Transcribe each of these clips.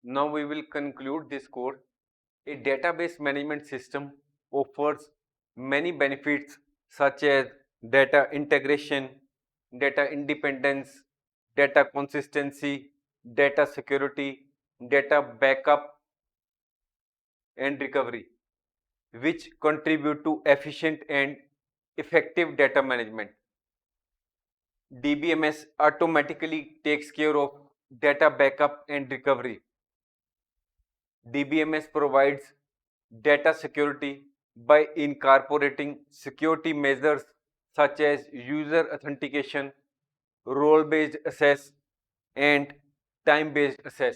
Now we will conclude this course. A database management system offers many benefits such as data integration, data independence, data consistency, data security, data backup and recovery, which contribute to efficient and effective data management. DBMS automatically takes care of data backup and recovery. DBMS provides data security by incorporating security measures such as user authentication, role-based access, and time-based access.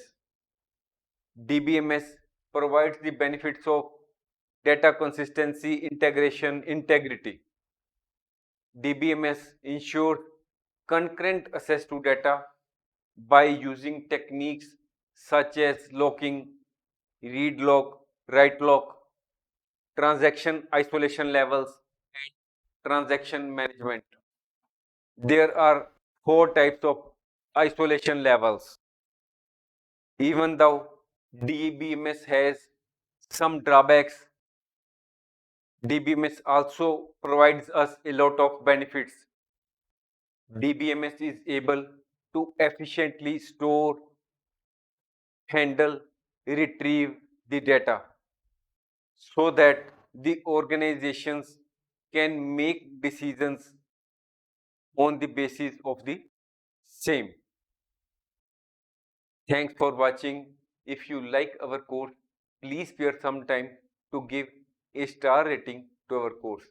DBMS provides the benefits of data consistency, integration, integrity. DBMS ensures concurrent access to data by using techniques such as locking, read lock, write lock, transaction isolation levels, and transaction management. There are four types of isolation levels. Even though DBMS has some drawbacks, DBMS also provides us a lot of benefits. DBMS is able to efficiently store, handle, retrieve the data so that the organizations can make decisions on the basis of the same. Thanks for watching. If you like our course, please spare some time to give a star rating to our course.